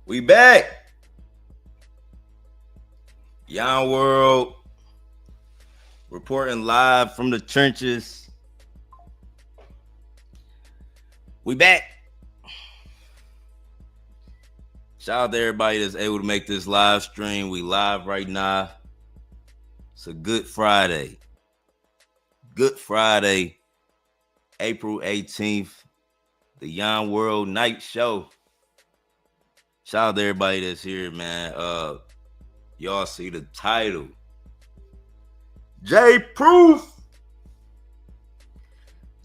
We back. Yon World reporting live from the trenches. We back. Shout out to everybody that's able to make this live stream. We live right now. It's a good Friday. Good Friday, April 18th. The Yon World Night Show. Shout out to everybody that's here, man. Y'all see the title. Jproof.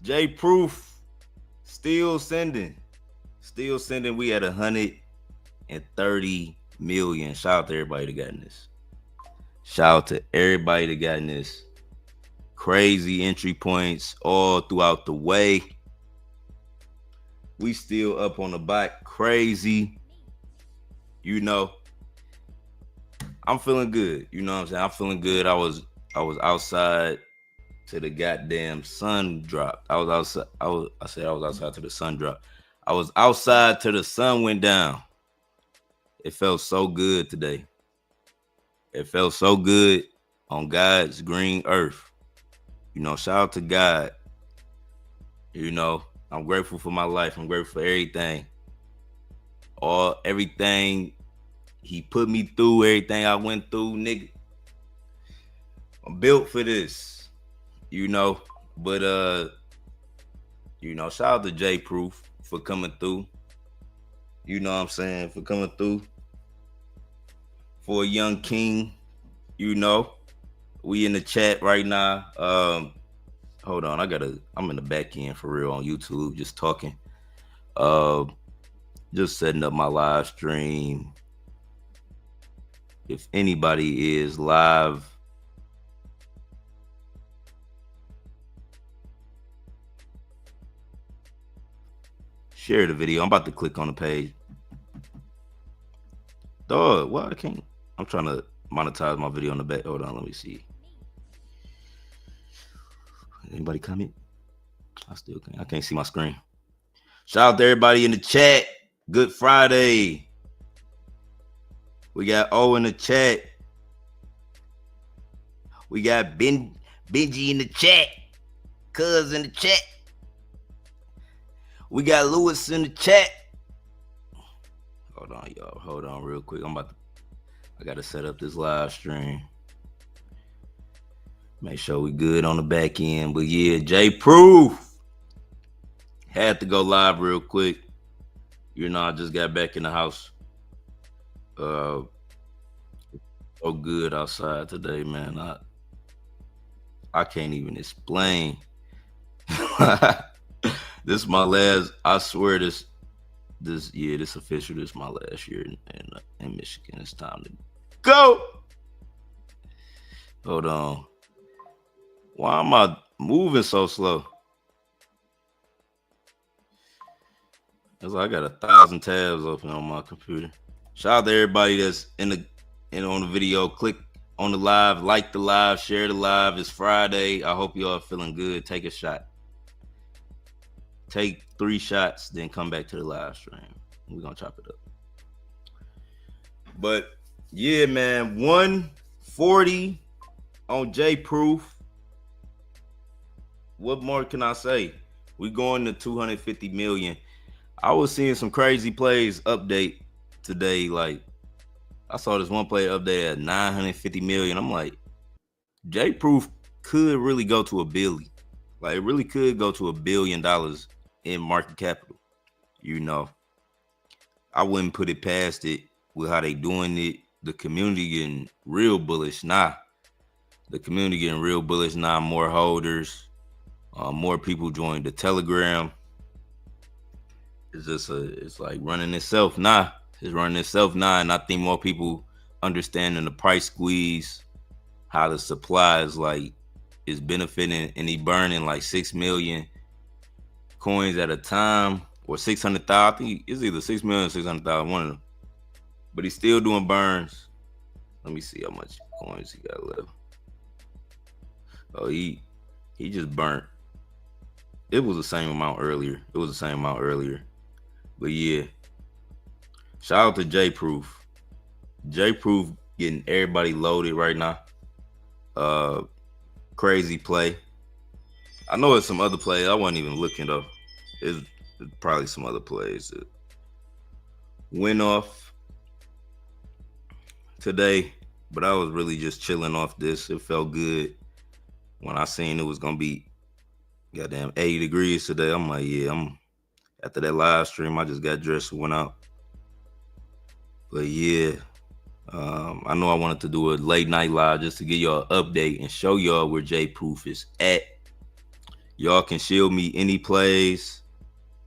Jproof. Still sending. We at 130 million. Shout out to everybody that got in this. Shout out to everybody that got in this. Crazy entry points all throughout the way. We still up on the bike. Crazy. You know, I'm feeling good. You know what I'm saying? I'm feeling good. I was outside to the goddamn sun drop. I was outside to the sun drop. I was outside till the sun went down. It felt so good today. It felt so good on God's green earth. You know, shout out to God. You know, I'm grateful for my life. I'm grateful for everything. Everything he put me through, everything I went through, nigga. I'm built for this, you know. But you know, shout out to Jproof for coming through. You know what I'm saying? For coming through. For a young king, you know. We in the chat right now. Hold on, I'm in the back end for real on YouTube, just talking. Just setting up my live stream. If anybody is live, share the video. I'm about to click on the page. Dog, well, I can't. I'm trying to monetize my video on the back. Hold on, let me see. Anybody comment? I can't see my screen. Shout out to everybody in the chat. Good Friday. We got O in the chat. We got Benji in the chat. Cuz in the chat. We got Lewis in the chat. Hold on, y'all. Hold on real quick. I gotta set up this live stream. Make sure we good on the back end. But yeah, Jproof. Had to go live real quick. You know, I just got back in the house. So good outside today, man. I can't even explain. This is my last. I swear this official. This is my last year in Michigan. It's time to go. Hold on. Why am I moving so slow? It's like I got 1,000 tabs open on my computer. Shout out to everybody that's on the video. Click on the live, like the live, share the live. It's Friday. I hope y'all feeling good. Take a shot. Take 3 shots, then come back to the live stream. We're gonna chop it up. But yeah, man, 140 on Jproof. What more can I say? We going to 250 million. I was seeing some crazy plays update today. Like, I saw this one play update at 950 million. I'm like, Jproof could really go to $1 billion. Like, it really could go to $1 billion in market capital. You know, I wouldn't put it past it with how they doing it. The community getting real bullish now. More holders, more people joined the Telegram. It's like running itself now. And I think more people understanding the price squeeze, how the supply is benefiting, and he burning like 6 million coins at a time, or 600,000. I think it's either 6 million or 600,000, one of them. But he's still doing burns. Let me see how much coins he got left. Oh, he just burnt. It was the same amount earlier. But yeah. Shout out to Jproof. Jproof getting everybody loaded right now. Crazy play. I know it's some other plays. I wasn't even looking though. It's probably some other plays that went off today, but I was really just chilling off this. It felt good when I seen it was gonna be goddamn 80 degrees today. I'm like, yeah, after that live stream, I just got dressed and went out. But yeah, I know I wanted to do a late night live just to give y'all an update and show y'all where Jproof is at. Y'all can shield me any plays,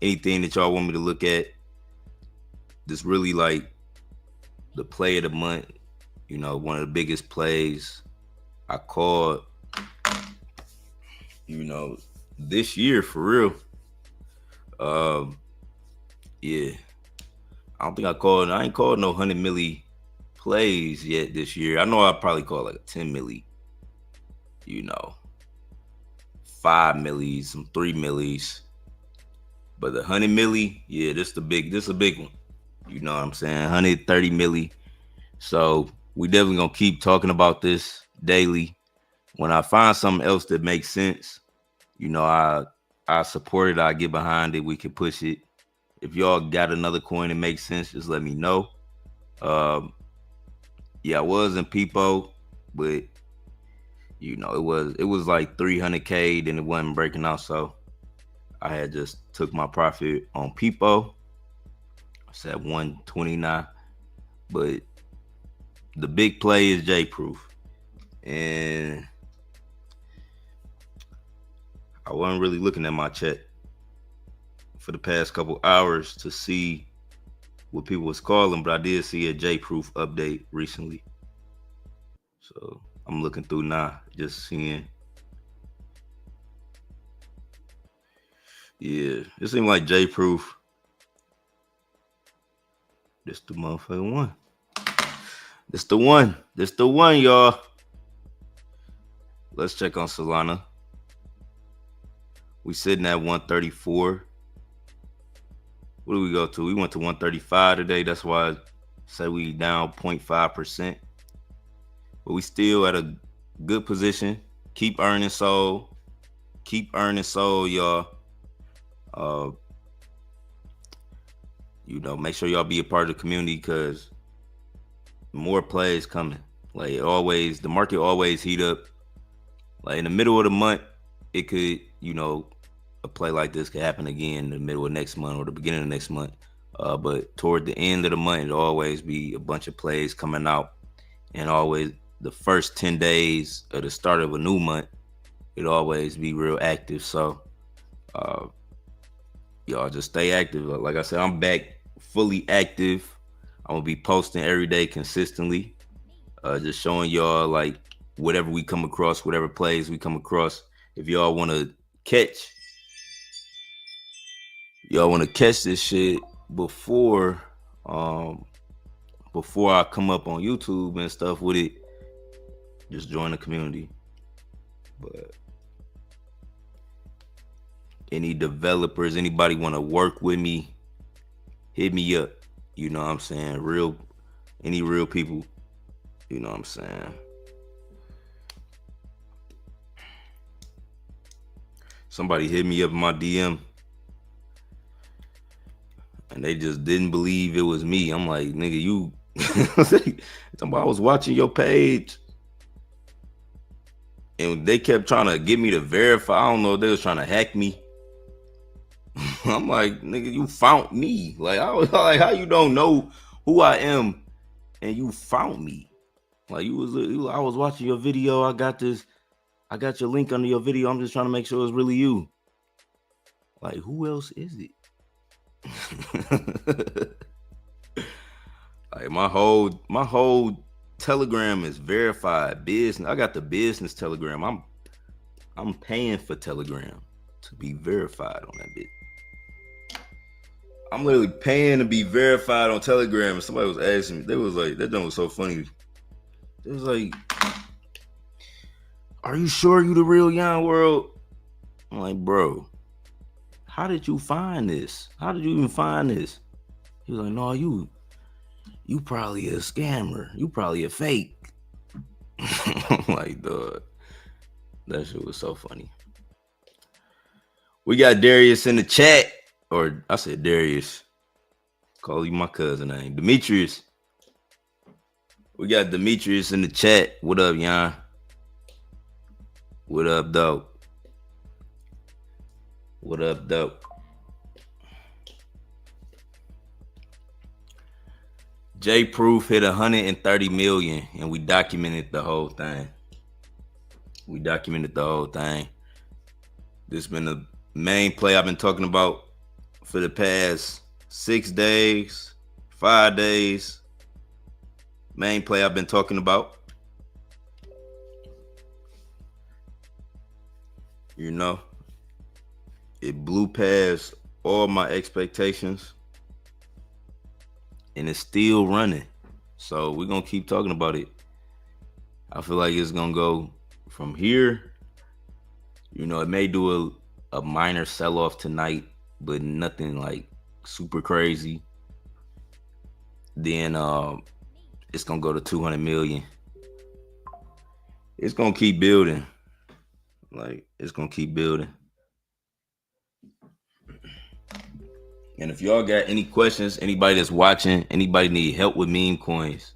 anything that y'all want me to look at. This really like the play of the month, you know, one of the biggest plays I called, you know, this year for real. Yeah, I ain't called no 100 milli plays yet this year. I know I probably called like a 10 milli, you know, 5 millis, some 3 millis. But the 100 milli, yeah, this a big one. You know what I'm saying? 130 milli. So we definitely gonna keep talking about this daily. When I find something else that makes sense, you know, I support it, I get behind it, we can push it. If y'all got another coin that makes sense, just let me know. Yeah, I was in Peepo, but you know, it was like 300K, then it wasn't breaking out, so I had just took my profit on Peepo. It's at 129, but the big play is Jproof, and I wasn't really looking at my chat for the past couple hours to see what people was calling, but I did see a Jproof update recently, so I'm looking through now, just seeing. Yeah, it seemed like Jproof. This the motherfucking one. This the one, y'all. Let's check on Solana. We sitting at 134. What do we go to? We went to 135 today. That's why I say we down 0.5%. But we still at a good position. Keep earning soul. Y'all. You know, make sure y'all be a part of the community because more plays coming. Like always, the market always heat up. Like in the middle of the month, it could, you know, a play like this could happen again in the middle of next month or the beginning of next month. But toward the end of the month, it'll always be a bunch of plays coming out. And always the first 10 days of the start of a new month, it'll always be real active. So y'all just stay active. Like I said, I'm back fully active. I'm gonna be posting every day consistently. Just showing y'all like whatever we come across, whatever plays we come across. If y'all want to catch this shit before I come up on YouTube and stuff with it, just join the community. But any developers, anybody want to work with me, hit me up. You know what I'm saying? Any real people, you know what I'm saying? Somebody hit me up in my DM and they just didn't believe it was me. I'm like, nigga, you I was watching your page and they kept trying to get me to verify. I don't know if they was trying to hack me. I'm like, nigga, you found me. Like, I was like, how you don't know who I am and you found me? Like, I was watching your video. I got your link under your video. I'm just trying to make sure it's really you. Like, who else is it? Like, my whole Telegram is verified business. I got the business Telegram. I'm paying for Telegram to be verified on that bit. I'm literally paying to be verified on Telegram. And somebody was asking me, they was like, that thing was so funny. It was like, are you sure you the real Yon World? I'm like, bro, how did you find this? How did you even find this? He was like, no, you you probably a scammer. You probably a fake. Like, dog, that shit was so funny. We got Darius in the chat. Or I said Darius. Call you my cousin name. Demetrius. We got Demetrius in the chat. What up, Yon? What up, dope? What up, dope? Jproof hit 130 million, and we documented the whole thing. This been the main play I've been talking about for the past 6 days, 5 days. Main play I've been talking about. You know, it blew past all my expectations, and it's still running. So we're going to keep talking about it. I feel like it's going to go from here. You know, it may do a minor sell-off tonight, but nothing like super crazy. Then it's going to go to 200 million. It's going to keep building. It's going to keep building. And if y'all got any questions, anybody that's watching, anybody need help with meme coins,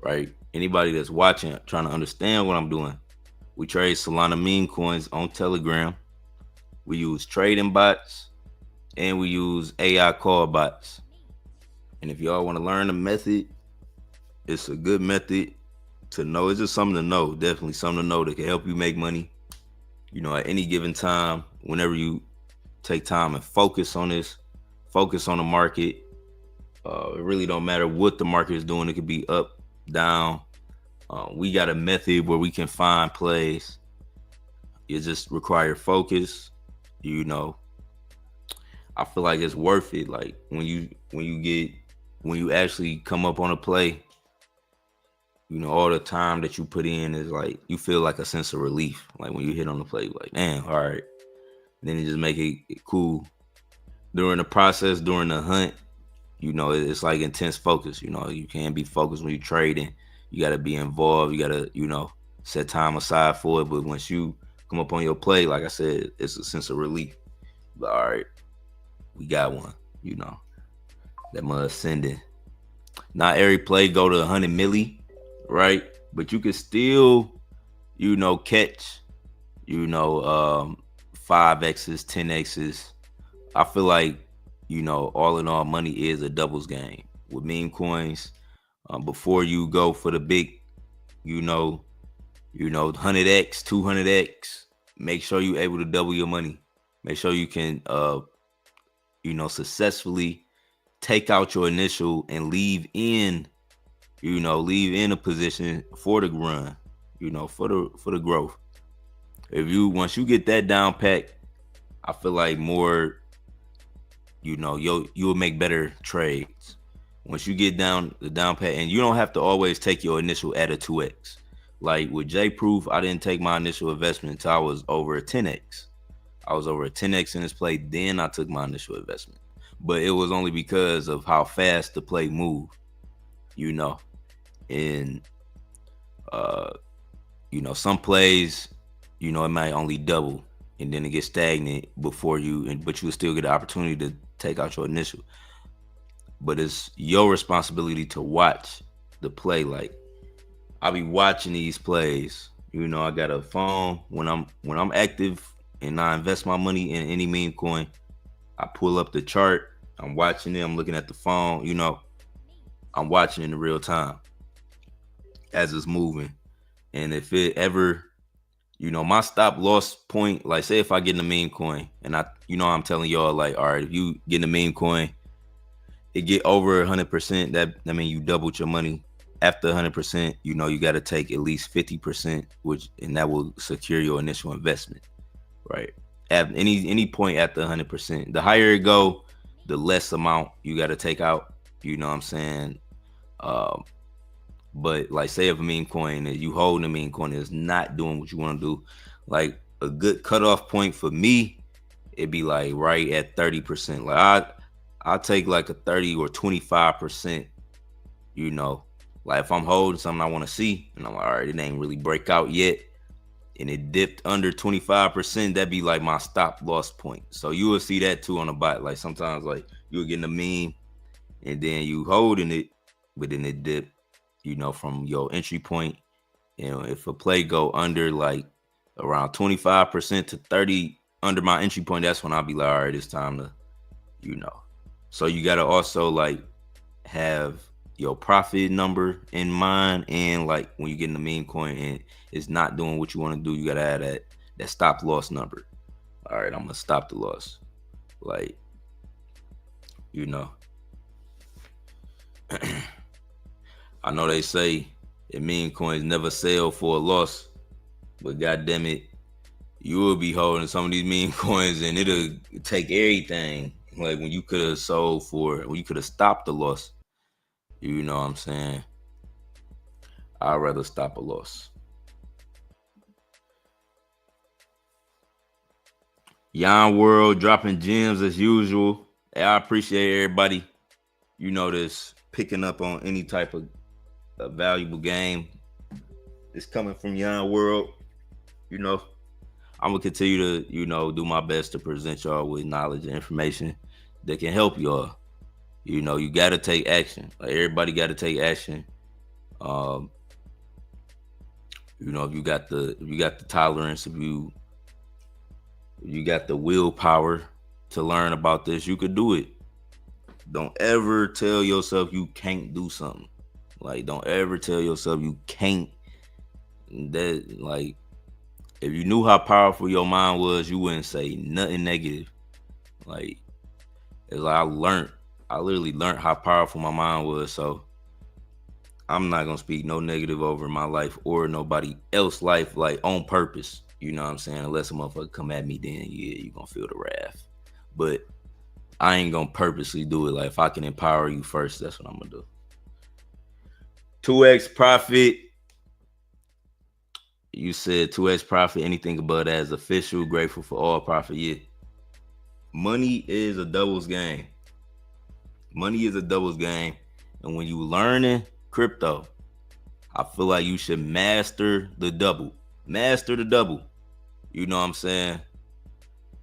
right? Anybody that's watching, trying to understand what I'm doing. We trade Solana meme coins on Telegram. We use trading bots, and we use AI call bots. And if y'all want to learn the method, it's a good method to know. It's just something to know. Definitely something to know that can help you make money. You know, at any given time, whenever you take time and focus on this, focus on the market. It really don't matter what the market is doing. It could be up, down. We got a method where we can find plays. It just requires focus. You know, I feel like it's worth it. Like when you actually come up on a play, you know, all the time that you put in is like, you feel like a sense of relief. Like when you hit on the play, like, damn, all right. And then you just make it cool. During the process, during the hunt, you know, it's like intense focus. You know, you can't be focused when you're trading. You got to be involved. You got to, you know, set time aside for it. But once you come up on your play, like I said, it's a sense of relief. But all right, we got one, you know, that must ascending. Not every play go to 100 milli, right? But you can still, you know, catch, you know, 5X's, 10X's. I feel like, you know, all in all, money is a doubles game with meme coins. Before you go for the big, you know, 100X, 200X, make sure you're able to double your money. Make sure you can, you know, successfully take out your initial and leave in a position for the run, you know, for the growth. Once you get that down pat, I feel like more, you know, you'll make better trades. Once you get down the down pat, and you don't have to always take your initial at a 2X. Like with Jproof, I didn't take my initial investment until I was over a 10X. I was over a 10X in this play, then I took my initial investment. But it was only because of how fast the play moved, you know. And you know, some plays, you know, it might only double and then it gets stagnant before but you will still get the opportunity to take out your initial. But it's your responsibility to watch the play. Like, I'll be watching these plays. You know, I got a phone when I'm active and I invest my money in any meme coin. I pull up the chart. I'm watching it. I'm looking at the phone. You know, I'm watching in real time as it's moving. And if it ever, you know, my stop loss point, like say if I get in a meme coin and I'm telling y'all, like, all right, if you get in a meme coin, it get over 100%, that means you doubled your money. After 100%, you know, you got to take at least 50%, and that will secure your initial investment, right? At any point after 100%, the higher it go, the less amount you got to take out. You know what I'm saying? But like, say if a meme coin that you holding a meme coin is not doing what you want to do, like a good cutoff point for me, it'd be like right at 30%. Like I'll take like a 30 or 25% You know, like if I'm holding something I want to see, and I'm like, all right, it ain't really break out yet, and it dipped under 25%, that'd be like my stop loss point. So you will see that too on the bot. Like sometimes like you'll get in a meme and then you holding it, but then it dip, you know, from your entry point. You know, if a play go under like around 25% to 30 under my entry point, that's when I'll be like, all right, it's time to, you know. So you gotta also like have your profit number in mind, and like when you get in the meme coin and it's not doing what you want to do, you gotta add that stop loss number. All right, I'm gonna stop the loss. Like, you know, I know they say that meme coins never sell for a loss, but goddamn it, you will be holding some of these meme coins and it'll take everything. Like when you could have sold for, when you could have stopped the loss. You know what I'm saying? I'd rather stop a loss. Yon World dropping gems as usual. Hey, I appreciate everybody, you know, this picking up on any type of a valuable game. It's coming from Yon World. You know, I'm gonna continue to, you know, do my best to present y'all with knowledge and information that can help y'all. You know, you gotta take action. Like everybody gotta take action. You know, if you got the tolerance, if you got the willpower to learn about this, you could do it. Don't ever tell yourself you can't do something. Like, don't ever tell yourself you can't. That, like, if you knew how powerful your mind was, you wouldn't say nothing negative. Like, it's like I literally learned how powerful my mind was. So I'm not gonna speak no negative over my life or nobody else's life, like on purpose. You know what I'm saying? Unless a motherfucker come at me, then yeah, you gonna feel the wrath. But I ain't gonna purposely do it. Like if I can empower you first, that's what I'm gonna do. 2x profit. You said 2x profit. Anything above that is official. Grateful for all profit. Yeah. Money is a doubles game. Money is a doubles game. And when you learning crypto, I feel like you should master the double. Master the double. You know what I'm saying?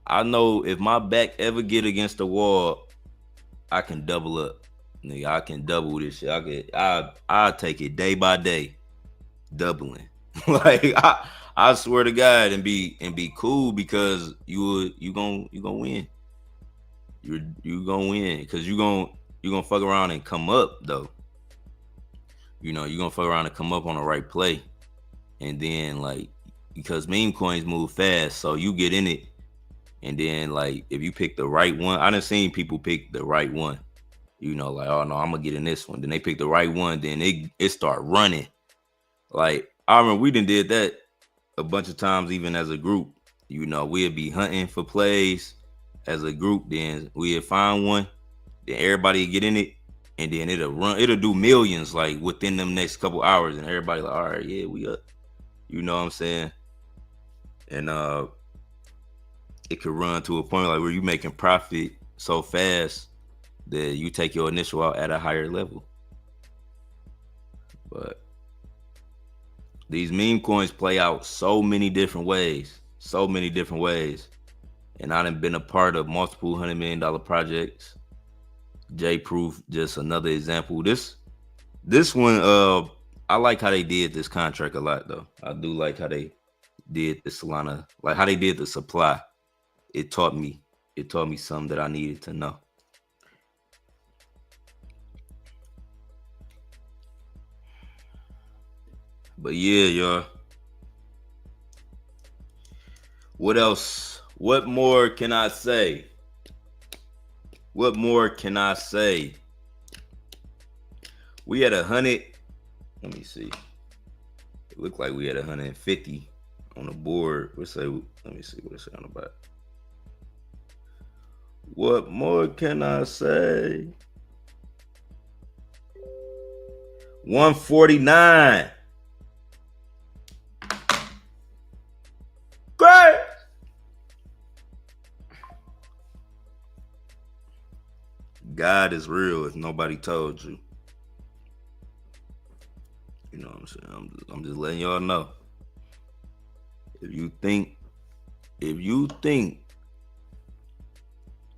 I know if my back ever get against the wall, I can double up. Nigga, I can double this shit. I take it day by day, doubling. Like I swear to God, and be cool, because you gonna win. You gonna win because you gonna fuck around and come up though. You know, you gonna fuck around and come up on the right play, and then like, because meme coins move fast, so you get in it, and then like if you pick the right one, I done seen people pick the right one. You know, like, oh no, I'm gonna get in this one. Then they pick the right one, then it start running. Like I remember we did that a bunch of times, even as a group. You know, we'd be hunting for plays as a group, then we'd find one, then everybody get in it, and then it'll do millions like within them next couple hours, and everybody like, all right, yeah, we up. You know what I'm saying? And it could run to a point like where you making profit so fast that you take your initial out at a higher level. But these meme coins play out so many different ways. And I done been a part of multiple $100 million projects. Jproof, just another example. This one, I like how they did this contract a lot though. I do like how they did the Solana, like how they did the supply. It taught me something that I needed to know. But yeah, y'all. What else? What more can I say? We had 100. Let me see. It looked like we had 150 on the board. Let me see what it say on the back. What more can I say? 149. Great. God is real if nobody told you. know what I'm saying? I'm just letting y'all know. If you think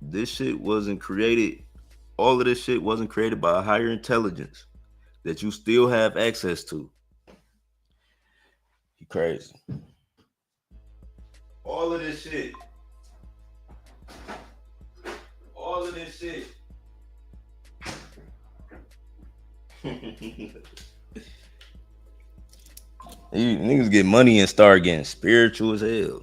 this shit wasn't created, all of this shit wasn't created by a higher intelligence that you still have access to, you crazy. All of this shit. You niggas get money and start getting spiritual as hell.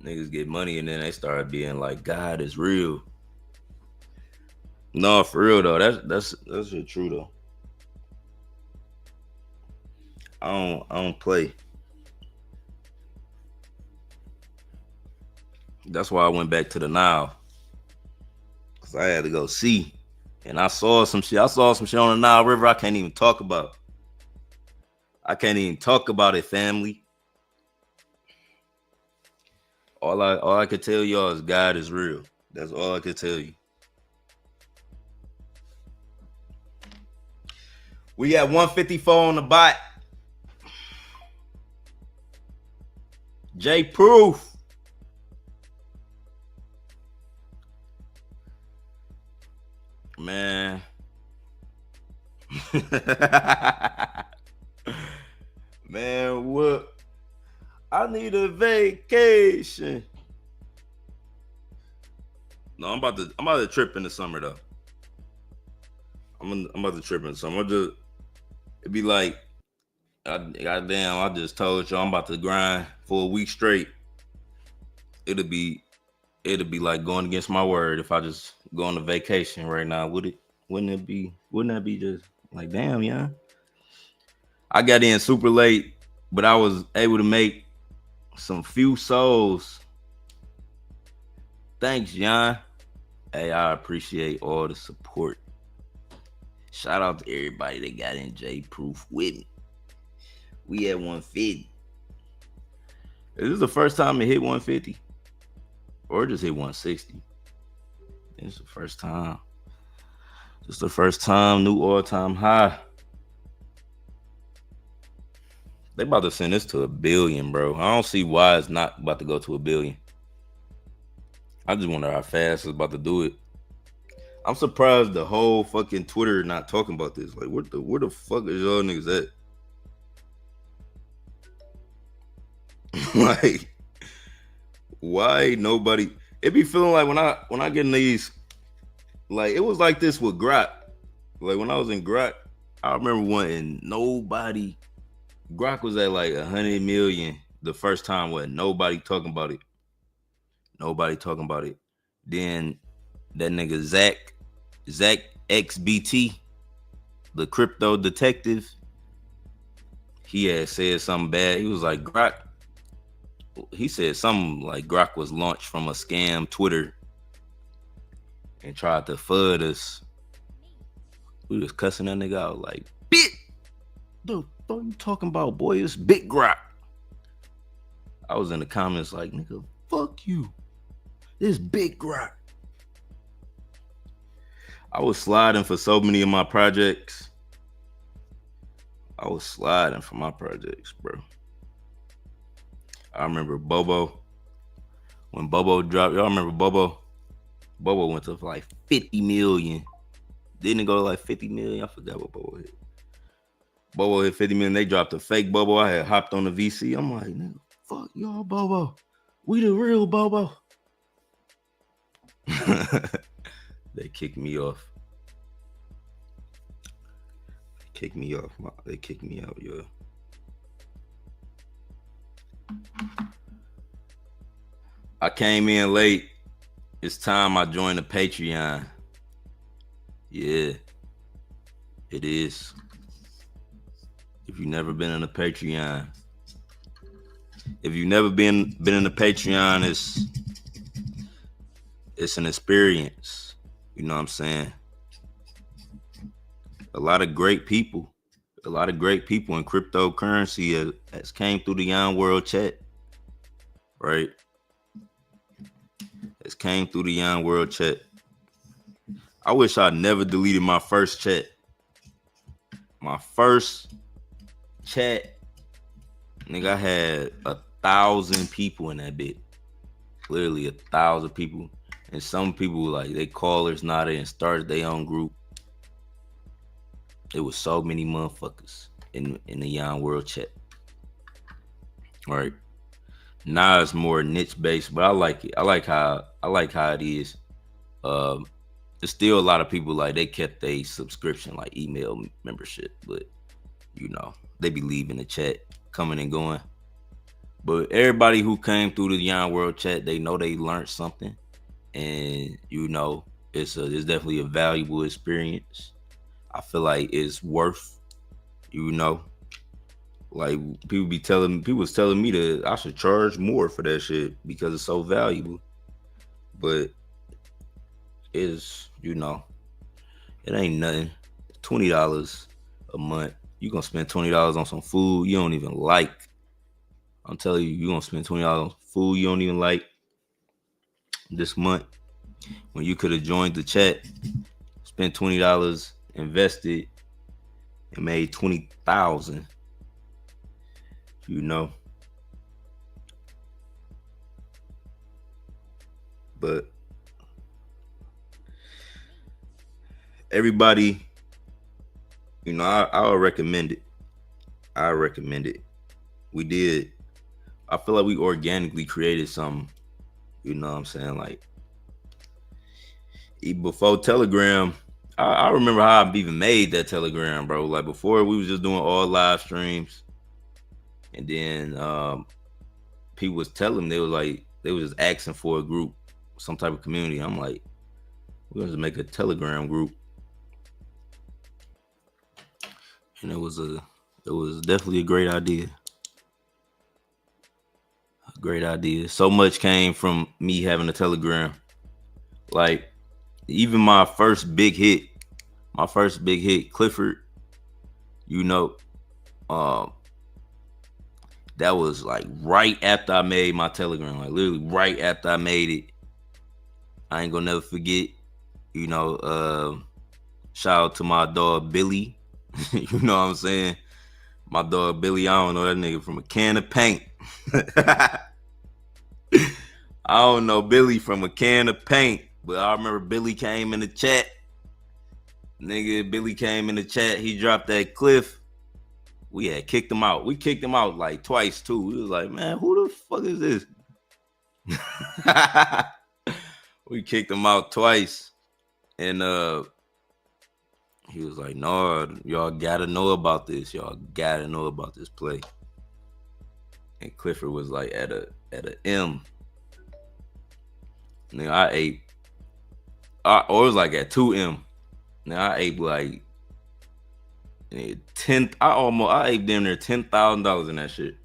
Niggas get money and then they start being like, God is real. No, for real though. That's true though. I don't play. That's why I went back to the Nile. Cause I had to go see. And I saw some shit. on the Nile River I can't even talk about. I can't even talk about it, family. All I could tell y'all is God is real. That's all I could tell you. We got 154 on the bot. Jproof. Man. Man, what? I need a vacation. No, I'm about to trip in the summer though. I'm about to trip in the summer. It'd be like, goddamn, I just told you I'm about to grind for a week straight. It'd be like going against my word if I just go on a vacation right now. Wouldn't that be just like, damn, yeah? I got in super late, but I was able to make some few souls. Thanks, Yon. Hey, I appreciate all the support. Shout out to everybody that got in Jproof with me. We at 150. Is this the first time it hit 150? Or just hit 160? It's the first time. Just the first time, new all-time high. They about to send this to 1 billion, bro. I don't see why it's not about to go to 1 billion. I just wonder how fast it's about to do it. I'm surprised the whole fucking Twitter not talking about this. Like, where the fuck is y'all niggas at? Like, why nobody? It be feeling like when I get in these, like, it was like this with Grok. Like, when I was in Grok, I remember wanting nobody. Grok was at like 100 million the first time when nobody talking about it. Then that nigga Zach XBT, the crypto detective, he had said something bad. He was like, Grok. He said something like Grok was launched from a scam Twitter and tried to FUD us. We was cussing that nigga out like, bitch, the fuck you talking about, boy? It's Big Grok. I was in the comments like, nigga, fuck you. It's Big Grok. I was sliding for so many of my projects. Bro. I remember Bobo. When Bobo dropped, y'all remember Bobo? Bobo went to like 50 million. Didn't it go to like 50 million? I forgot what Bobo hit. Bobo hit 50 million. They dropped a fake Bobo. I had hopped on the VC. I'm like, nigga, fuck y'all, Bobo. We the real Bobo. They kicked me off. They kicked me out, yo. I came in late. It's time I joined the Patreon. Yeah, it is. If you've never been in a Patreon, in a Patreon, it's an experience. You know what I'm saying? A lot of great people in cryptocurrency has came through the Yon World chat, right? has came through the Yon World chat. I wish I never deleted my first chat. My first chat, nigga, I had 1,000 people in that bit. Literally 1,000 people. And some people, like, they callers now, they started their own group. It was so many motherfuckers in the Yon World chat. All right. Now it's more niche based, but I like it. I like how it is. There's still a lot of people, like, they kept a subscription, like email membership, but you know, they be leaving the chat, coming and going. But everybody who came through the Yon World chat, they know they learned something, and you know, it's definitely a valuable experience. I feel like it's worth, you know, like people was telling me that I should charge more for that shit because it's so valuable. But it's, you know, it ain't nothing. $20 a month. You gonna spend $20 on some food you don't even like. I'm telling you, gonna spend $20 on food you don't even like this month when you could have joined the chat, spent $20, invested, and made 20,000. You know. But everybody, you know, I recommend it. I recommend it. We did. I feel like we organically created something. You know what I'm saying? Like, before Telegram, I remember how I even made that Telegram, bro. Like, before, we was just doing all live streams. And then people was telling them, they was just asking for a group, some type of community. I'm like, we're gonna just make a Telegram group. And it was definitely a great idea. A great idea. So much came from me having a Telegram. Like, even my first big hit, Clifford, you know, that was like right after I made my Telegram, like literally right after I made it. I ain't gonna never forget, you know, shout out to my dog Billy. You know what I'm saying? My dog Billy, I don't know that nigga from a can of paint. I don't know Billy from a can of paint, but I remember Billy came in the chat. Billy came in the chat. He dropped that cliff. We had kicked him out. We kicked him out like twice too. We was like, man, who the fuck is this? We kicked him out twice. And he was like, no, y'all gotta know about this. Y'all gotta know about this play. And Clifford was like at a M. Nigga, I ate, or it was like at 2M. Now I ate like I ate damn near $10,000 in that shit.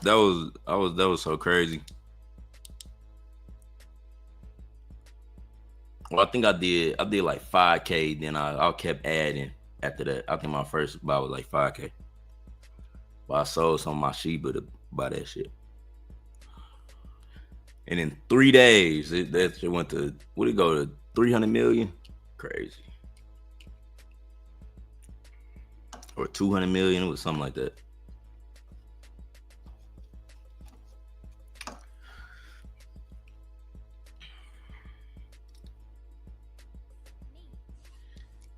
That was so crazy. Well, I think I did like 5K, then I kept adding after that. I think my first buy was like 5K. But I sold some of my Shiba to buy that shit. And in 3 days, that shit went to, what did it go to, 300 million? Crazy. Or 200 million, it was something like that.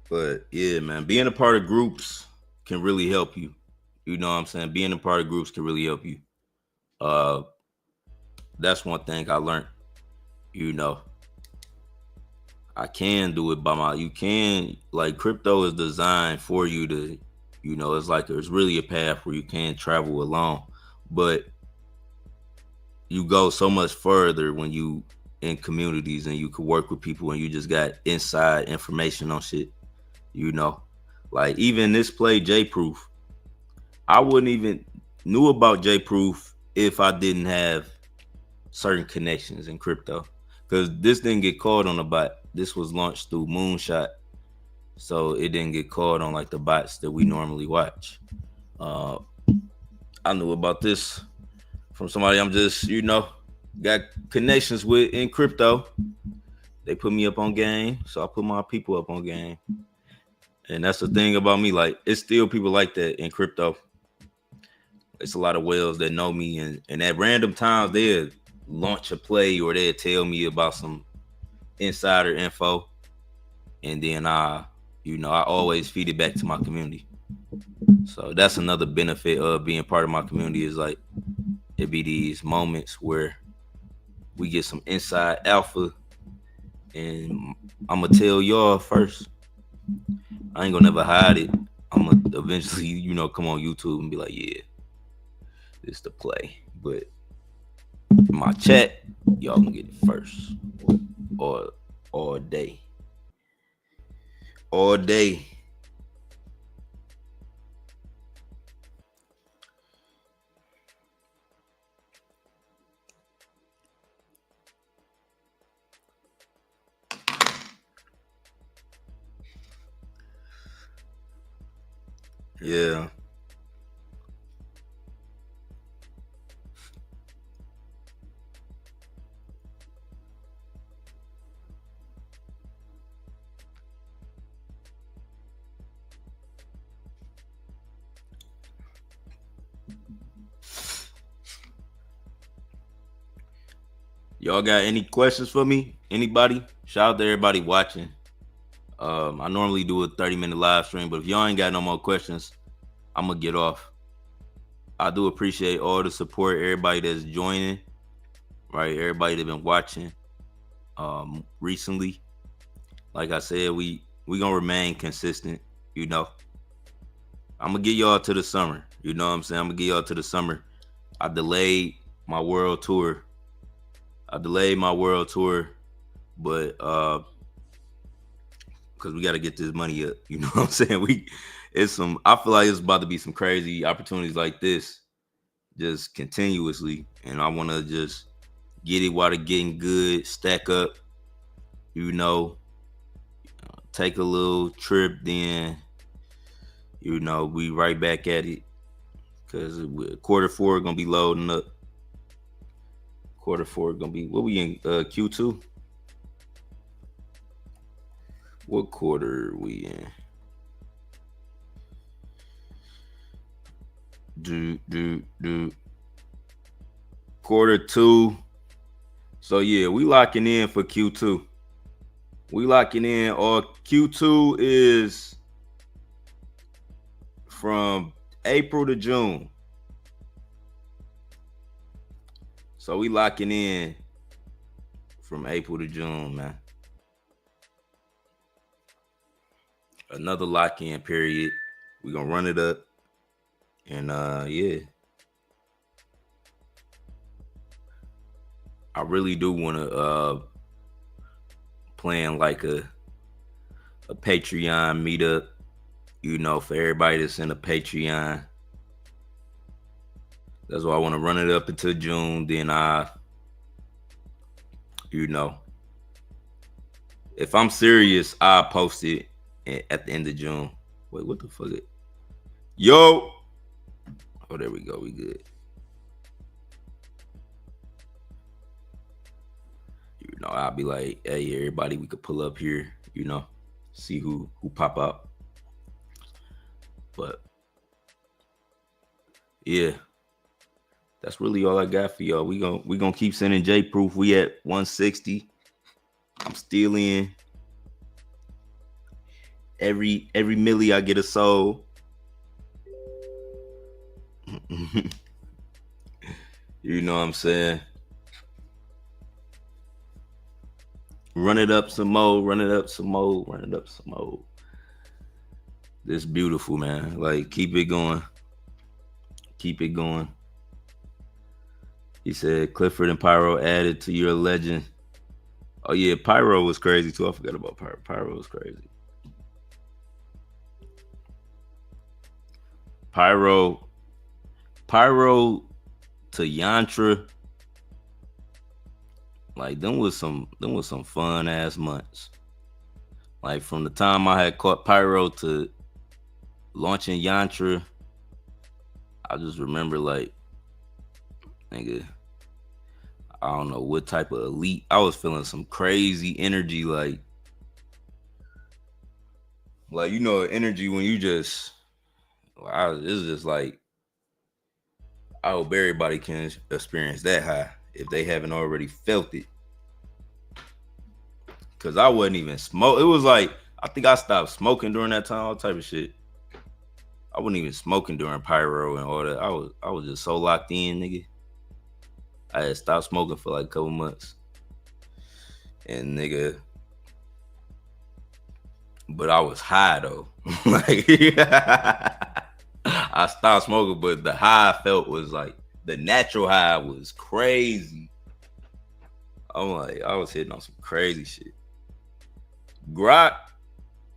But yeah, man, being a part of groups can really help you. You know what I'm saying? Being a part of groups can really help you. That's one thing I learned. You know, I can do it you can, like, crypto is designed for you to, you know, it's like there's really a path where you can travel alone, but you go so much further when you in communities and you can work with people and you just got inside information on shit. You know, like even this play Jproof, I wouldn't even knew about Jproof if I didn't have certain connections in crypto, because this didn't get caught on a bot. This was launched through Moonshot, so it didn't get caught on like the bots that we normally watch. I knew about this from somebody I'm just, you know, got connections with in crypto. They put me up on game, so I put my people up on game. And that's the thing about me. Like, it's still people like that in crypto. It's a lot of whales that know me, and at random times they'll launch a play or they'll tell me about some insider info, and then I always feed it back to my community. So that's another benefit of being part of my community, is like it be these moments where we get some inside alpha, and I'm gonna tell y'all first. I ain't gonna never hide it. I'm gonna eventually, come on YouTube and be like, yeah, this the play. But my chat, y'all gonna get it first, or all day. Yeah. Y'all got any questions for me? Anybody? Shout out to everybody watching. I normally do a 30-minute live stream, but if y'all ain't got no more questions, I'm gonna get off. I do appreciate all the support, everybody that's joining, right? Everybody that been watching recently. Like I said, we gonna remain consistent, I'm gonna get y'all to the summer. You know what I'm saying? I'm gonna get y'all to the summer. I delayed my world tour, but because we got to get this money up. You know what I'm saying? I feel like it's about to be some crazy opportunities like this, just continuously. And I want to just get it while they're getting good, stack up, take a little trip, then, we right back at it. Because Q4 going to be loading up. Q4 going to be, what we in, Q2? What quarter are we in? Q2. So yeah, we locking in for Q2. We locking in. Or Q2 is from April to June. So we locking in from April to June, man. Another lock-in period. We're gonna run it up. And yeah. I really do wanna plan like a Patreon meetup, for everybody that's in a Patreon. That's why I want to run it up until June. Then if I'm serious, I'll post it at the end of June. Wait, what the fuck? Yo! Oh, there we go. We good. I'll be like, hey, everybody, we could pull up here, see who pop up. But yeah, that's really all I got for y'all. We gonna keep sending Jproof. We at 160. I'm still in. Every milli I get a soul. You know what I'm saying? Run it up some more. This beautiful, man. Like, keep it going. He said Clifford and Pyro added to your legend. Oh yeah, Pyro was crazy too. I forgot about Pyro. Pyro was crazy. Pyro to Yantra. Like, them was some fun ass months. Like, from the time I had caught Pyro to launching Yantra, I just remember, like, nigga, I don't know what type of elite. I was feeling some crazy energy, like you know, energy when you just. It's just like I hope everybody can experience that high if they haven't already felt it. Cause I wasn't even smoke. It was like I think I stopped smoking during that time, all type of shit. I wasn't even smoking during pyro and all that. I was just so locked in, nigga. I had stopped smoking for like a couple months. And nigga, but I was high though. Like I stopped smoking, but the high I felt was like the natural high was crazy. I'm like, I was hitting on some crazy shit. Grok,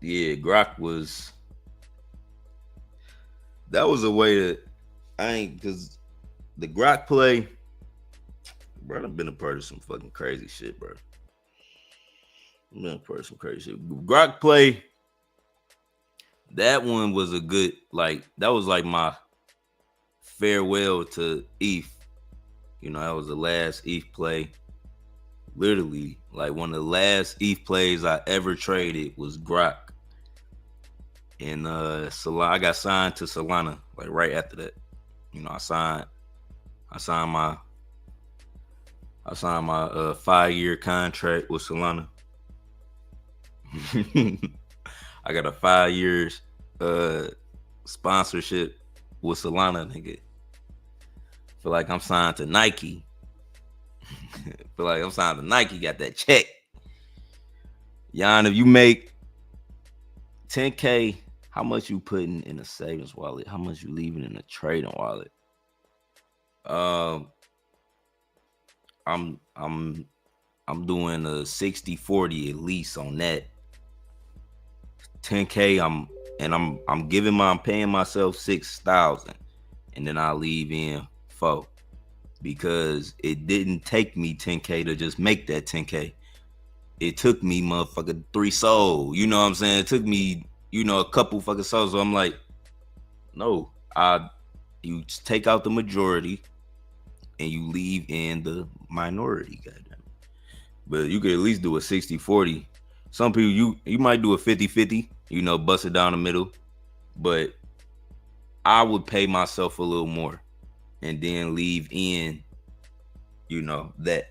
yeah, Grok was. That was a way to. I ain't because the Grok play, bro. I've been a part of some fucking crazy shit, bro. I've been a part of some crazy shit. Grok play. That one was a good, like, that was like my farewell to ETH. You know, that was the last ETH play. Literally, like one of the last ETH plays I ever traded was Grok. And Solana, I got signed to Solana like right after that. You know, I signed my 5-year contract with Solana. I got a 5 years sponsorship with Solana, nigga. Feel like I'm signed to Nike. Feel like I'm signed to Nike, got that check. Yon, if you make 10K, how much you putting in a savings wallet? How much you leaving in a trading wallet? I'm doing a 60-40 at least on that. 10K, I'm paying myself 6,000, and then I leave in 4 because it didn't take me 10K to just make that 10K. It took me motherfucker 3 souls. You know what I'm saying? It took me, you know, a couple fucking souls. So I'm like, no, you take out the majority and you leave in the minority, goddamn. But you could at least do a 60-40. Some people you might do a 50-50, you know, bust it down the middle. But I would pay myself a little more and then leave in, you know, that.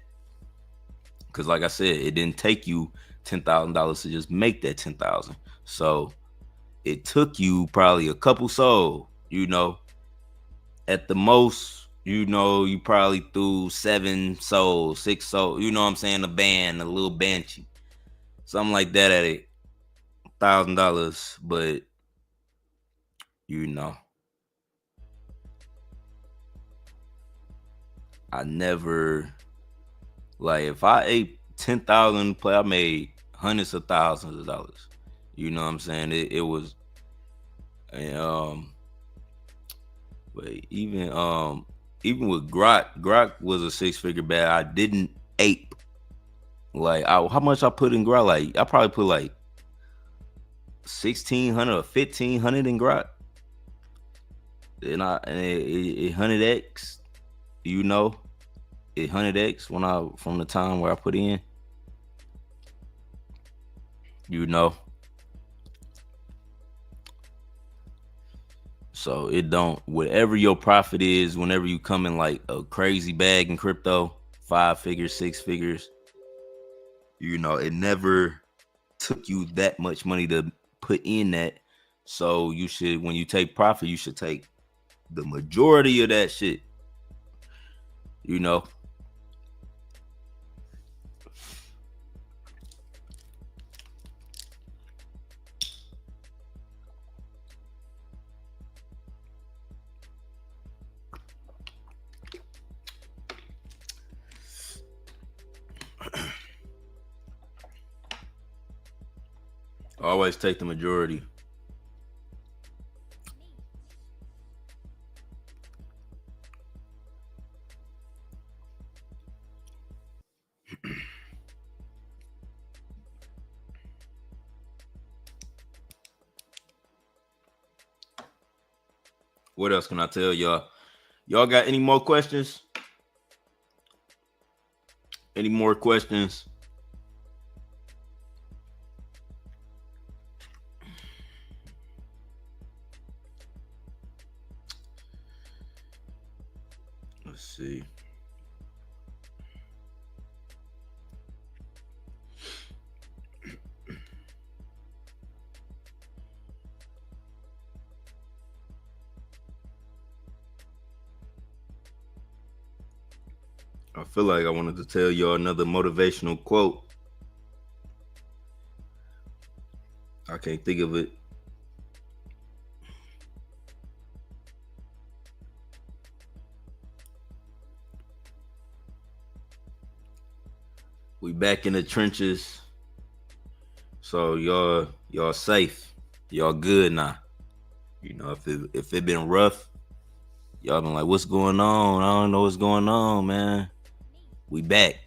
Because like I said, it didn't take you $10,000 to just make that 10,000. So it took you probably a couple souls, you know. At the most, you know, you probably threw 7 souls, 6 souls, you know what I'm saying? A little banshee. Something like that at $1,000. But, you know, I never, like, if I ate 10,000 play, I made hundreds of thousands of dollars. You know what I'm saying? It was, but even with Grok was a 6-figure bag. I didn't ape. Like, how much I put in Grok? Like, I probably put like 1,600 or 1,500 in Grok. And it 100x, you know, it 100x from the time where I put in, you know. So it don't, whatever your profit is, whenever you come in like a crazy bag in crypto, 5 figures, 6 figures, you know, it never took you that much money to put in that. So you should, when you take profit, you should take the majority of that shit, you know. Always take the majority. What else can I tell y'all? Y'all got any more questions? Any more questions? Let's see. I feel like I wanted to tell y'all another motivational quote. I can't think of it. We back in the trenches. So y'all safe. Y'all good now. You know, if it been rough, y'all been like, what's going on? I don't know what's going on, man. We back.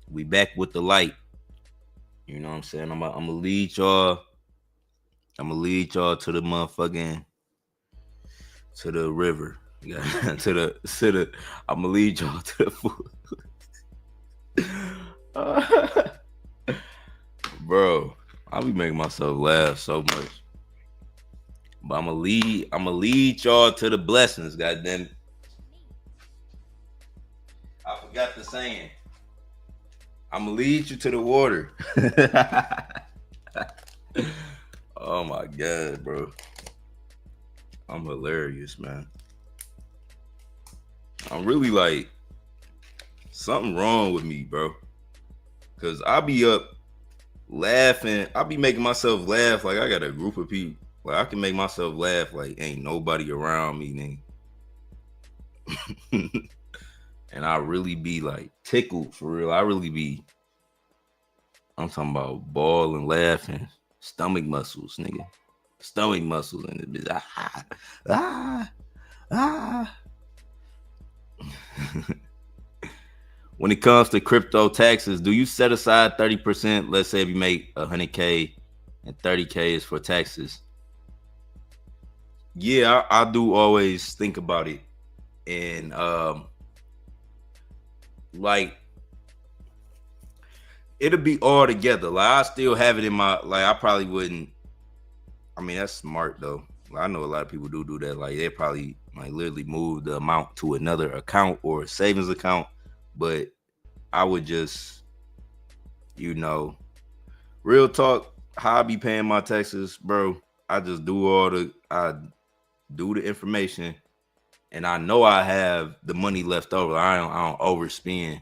We back with the light. You know what I'm saying? I'm gonna lead y'all. I'm gonna lead y'all to the motherfucking to the river. Yeah, to the I'm gonna lead y'all to the food. Bro, I'll be making myself laugh so much. But I'm gonna lead y'all to the blessings, goddamn. I forgot the saying. I'm gonna lead you to the water. Oh my god, bro. I'm hilarious, man. I'm really like something wrong with me, bro. Cause I be up laughing. I be making myself laugh like I got a group of people. Like I can make myself laugh like ain't nobody around me, nigga. And I really be like tickled for real. I really be. I'm talking about bawling, laughing, stomach muscles, nigga. Stomach muscles in it. Ah. When it comes to crypto taxes, do you set aside 30%? Let's say if you make 100K and 30K is for taxes. Yeah, I do always think about it. And like it'll be all together. Like I still have it in my like I probably wouldn't. I mean that's smart though. Like, I know a lot of people do that. Like they probably like literally move the amount to another account or a savings account. But I would just, you know, real talk. How I be paying my taxes, bro. I just do the information, and I know I have the money left over. I don't overspend,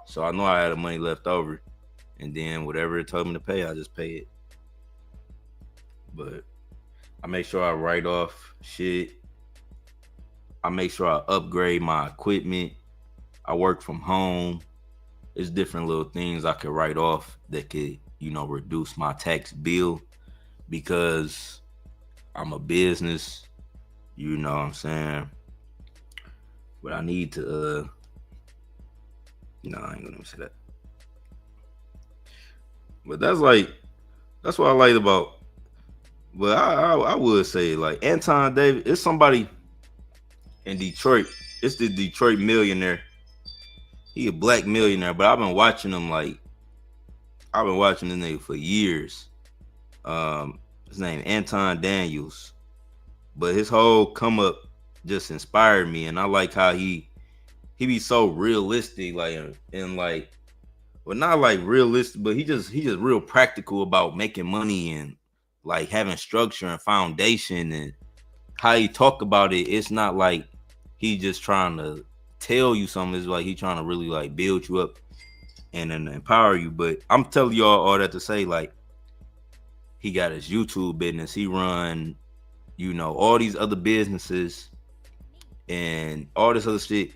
so I know I had the money left over, and then whatever it told me to pay, I just pay it. But I make sure I write off shit. I make sure I upgrade my equipment. I work from home. There's different little things I could write off that could, you know, reduce my tax bill because I'm a business. You know what I'm saying? But I need to, no, I ain't gonna say that. But that's what I like about. But I would say like Anton Davis. It's somebody in Detroit. It's the Detroit millionaire. He a black millionaire, but I've been watching him like I've been watching this nigga for years. His name Anton Daniels, but his whole come up just inspired me, and I like how he be so realistic, like and like, well not like realistic, but he just real practical about making money and like having structure and foundation, and how he talk about it. It's not like he just trying to tell you something. It's like he trying to really like build you up and then empower you. But I'm telling y'all all that to say, like, he got his YouTube business. He run, you know, all these other businesses and all this other shit.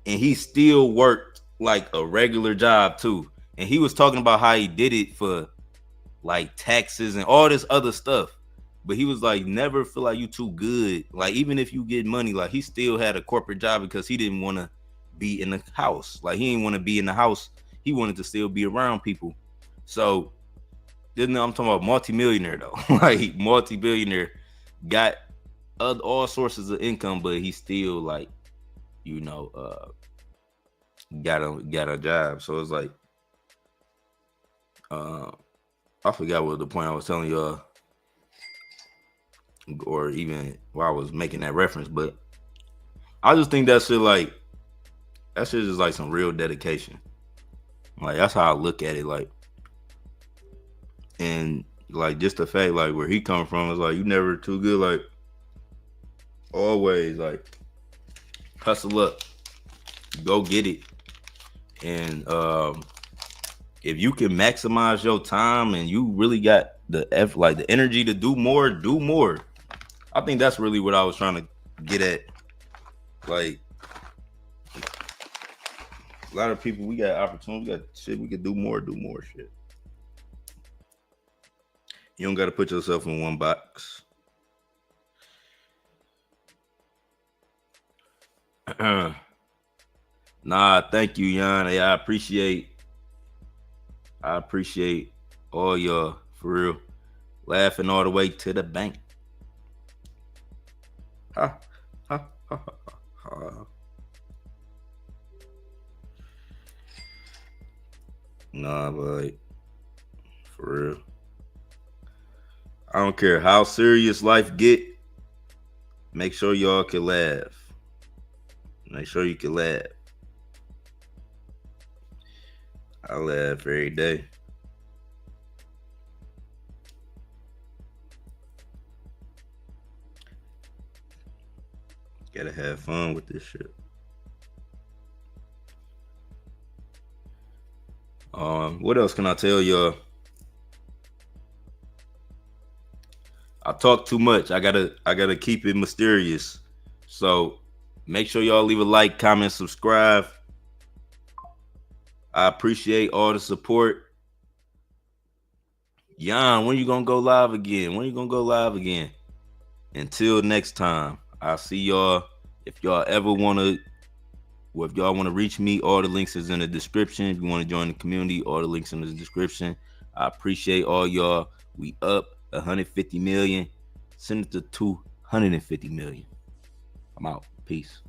And he still worked like a regular job too. And he was talking about how he did it for like taxes and all this other stuff. But he was like, never feel like you too good. Like, even if you get money, like he still had a corporate job because he didn't want to be in the house. Like he didn't want to be in the house. He wanted to still be around people. So, I'm talking about multi-millionaire though. Like multi-billionaire, got all sources of income, but he still like, you know, got a job. So it's like, I forgot what the point I was telling y'all, or even while I was making that reference, but I just think that shit is like some real dedication. Like that's how I look at it. Like, and like just the fact like where he come from is like you never too good. Like always like hustle up, go get it, and if you can maximize your time and you really got the energy to do more, do more. I think that's really what I was trying to get at. Like a lot of people, we got opportunity, we got shit, we can do more shit. You don't got to put yourself in one box. Nah, thank you, Yon. Hey, I appreciate all y'all, for real. Laughing all the way to the bank. Ha, ha, ha, ha, ha. Nah, but like, for real. I don't care how serious life get. Make sure y'all can laugh. Make sure you can laugh. I laugh every day. Gotta have fun with this shit. What else can I tell y'all? I talk too much. I gotta keep it mysterious. So make sure y'all leave a like, comment, subscribe. I appreciate all the support. Yon, when you gonna go live again? Until next time, I'll see y'all. If y'all ever wanna reach me, all the links is in the description. If you want to join the community, all the links in the description. I appreciate all y'all. We up 150 million. Send it to 250 million. I'm out. Peace.